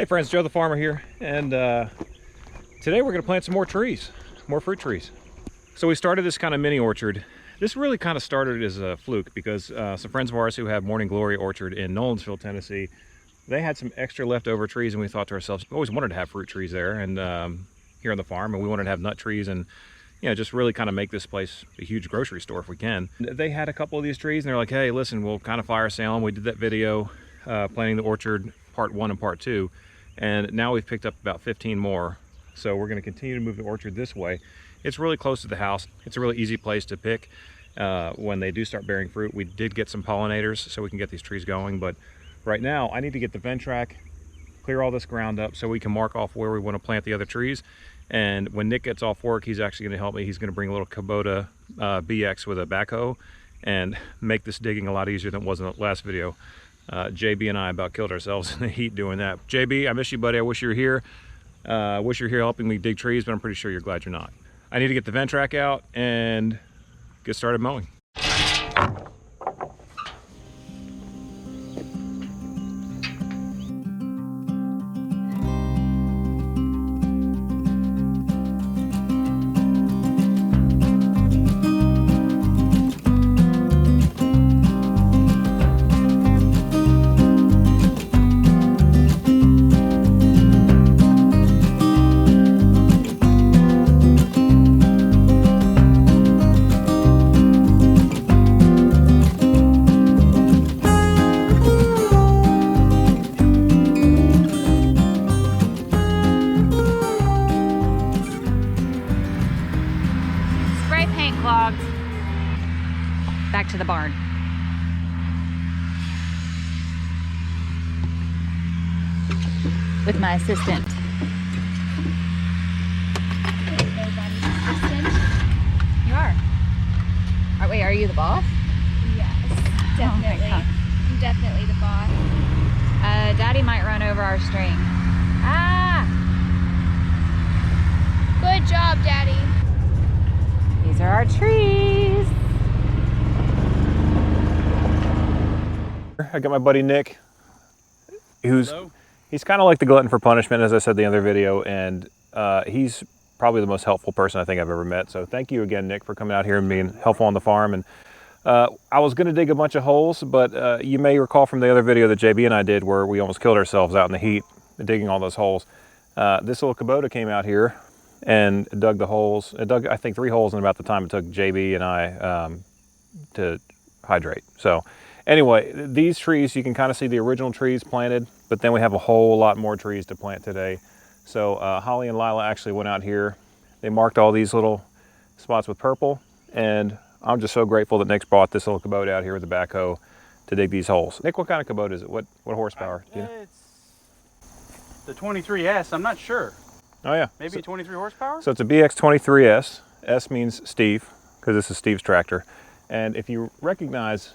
Hey friends, Joe the Farmer here, and today we're going to plant some more trees, more fruit trees. So we started this kind of mini orchard. This really kind of started as a fluke because some friends of ours who have Morning Glory Orchard in Nolensville, Tennessee, they had some extra leftover trees, and we thought to ourselves, we always wanted to have fruit trees there and here on the farm, and we wanted to have nut trees and just really kind of make this place a huge grocery store if we can. They had a couple of these trees and they're like, hey, listen, we'll kind of fire sale them. We did that video planting the orchard part 1 and part 2. And now we've picked up about 15 more. So we're going to continue to move the orchard this way. It's really close to the house. It's a really easy place to pick when they do start bearing fruit. We did get some pollinators so we can get these trees going. But right now I need to get the Ventrac, clear all this ground up so we can mark off where we want to plant the other trees. And when Nick gets off work, he's actually going to help me. He's going to bring a little Kubota BX with a backhoe and make this digging a lot easier than it was in the last video. JB and I about killed ourselves in the heat doing that. JB, I miss you, buddy. I wish you were here. Wish you were here helping me dig trees, but I'm pretty sure you're glad you're not. I need to get the Ventrac out and get started mowing. Back to the barn. With my assistant. Nobody's assistant. You are. Oh, wait, are you the boss? Yes, definitely. I'm definitely the boss. Daddy might run over our string. Ah! Good job, Daddy. These are our trees. I got my buddy Nick, he's kind of like the glutton for punishment, as I said in the other video, and he's probably the most helpful person I think I've ever met. So thank you again, Nick, for coming out here and being helpful on the farm. And I was going to dig a bunch of holes, but you may recall from the other video that JB and I did where we almost killed ourselves out in the heat digging all those holes. This little Kubota came out here and dug the holes. It dug, I think, 3 holes in about the time it took JB and I to hydrate. So anyway, these trees, you can kind of see the original trees planted, but then we have a whole lot more trees to plant today. So Holly and Lila actually went out here. They marked all these little spots with purple, and I'm just so grateful that Nick's brought this little Kubota out here with the backhoe to dig these holes. Nick, what kind of Kubota is it? What horsepower? Do you know? It's the 23S, I'm not sure. Oh yeah. Maybe 23 horsepower? So it's a BX23S. S means Steve, because this is Steve's tractor. And if you recognize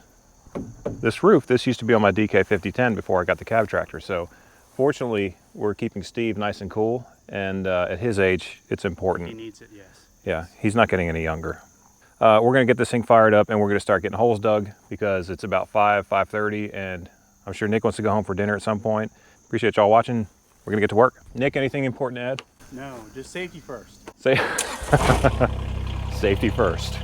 this roof, this used to be on my DK5010 before I got the cab tractor. So fortunately, we're keeping Steve nice and cool, and at his age, it's important. He needs it, yes. Yeah, he's not getting any younger. We're gonna get this thing fired up and we're gonna start getting holes dug because it's about 5:30, and I'm sure Nick wants to go home for dinner at some point. Appreciate y'all watching. We're gonna get to work. Nick, anything important to add? No, just safety first. Safety first.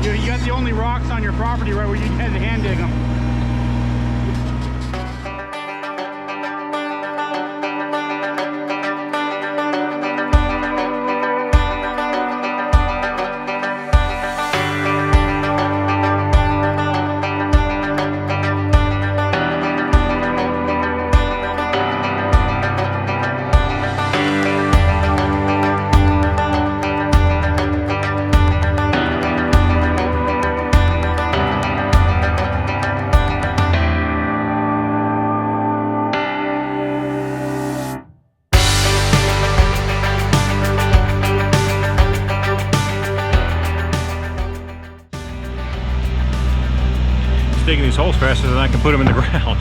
You got the only rocks on your property right where you had to hand dig them. these holes faster than I can put them in the ground.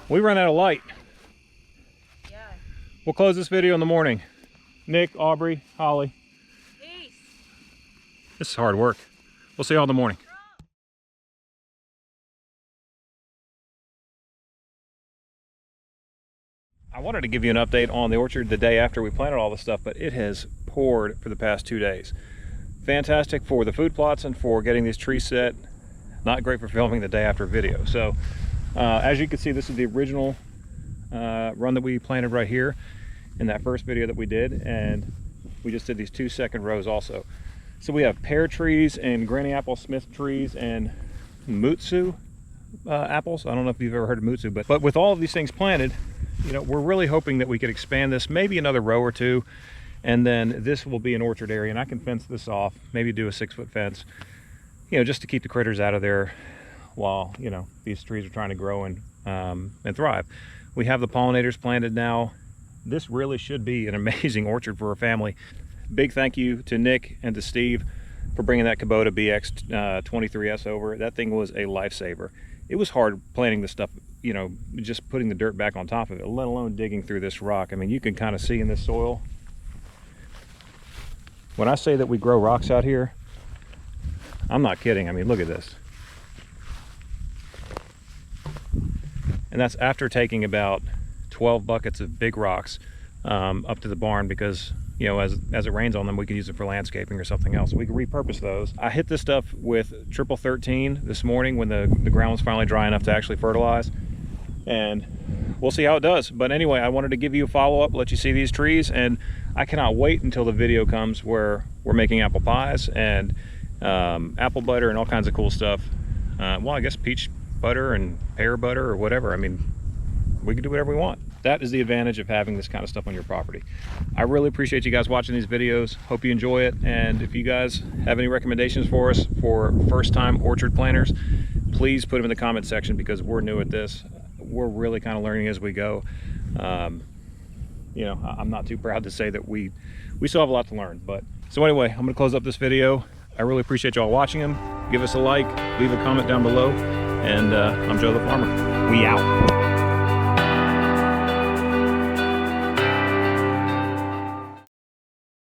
We run out of light. Yeah. We'll close this video in the morning. Nick, Aubrey, Holly. Peace. This is hard work. We'll see y'all in the morning. I wanted to give you an update on the orchard the day after we planted all this stuff, but it has poured for the past 2 days. Fantastic for the food plots and for getting these trees set. Not great for filming the day after video. So as you can see, this is the original run that we planted right here in that first video that we did, and we just did these 2 second rows also. So we have pear trees and Granny Apple Smith trees and mutsu apples. I don't know if you've ever heard of mutsu, but with all of these things planted, you know, we're really hoping that we could expand this maybe another row or 2, and then this will be an orchard area, and I can fence this off, maybe do a 6-foot fence, you know, just to keep the critters out of there while, you know, these trees are trying to grow and thrive. We have the pollinators planted now. This really should be an amazing orchard for a family. Big thank you to Nick and to Steve for bringing that Kubota BX23S over. That thing was a lifesaver. It was hard planting this stuff, you know, just putting the dirt back on top of it, let alone digging through this rock. I mean, you can kind of see in this soil. When I say that we grow rocks out here, I'm not kidding. I mean, look at this. And that's after taking about 12 buckets of big rocks up to the barn, because, you know, as it rains on them, we can use it for landscaping or something else. We can repurpose those. I hit this stuff with triple 13 this morning when the ground was finally dry enough to actually fertilize, and we'll see how it does. But anyway, I wanted to give you a follow-up, let you see these trees, and I cannot wait until the video comes where we're making apple pies and apple butter and all kinds of cool stuff. Well, I guess peach butter and pear butter or whatever. I mean, we can do whatever we want. That is the advantage of having this kind of stuff on your property. I really appreciate you guys watching these videos. Hope you enjoy it. And if you guys have any recommendations for us for first-time orchard planters, please put them in the comment section, because we're new at this. We're really kind of learning as we go. You know, I'm not too proud to say that we still have a lot to learn. But so anyway, I'm going to close up this video. I really appreciate y'all watching them. Give us a like, leave a comment down below, and I'm Joe the Farmer. We out.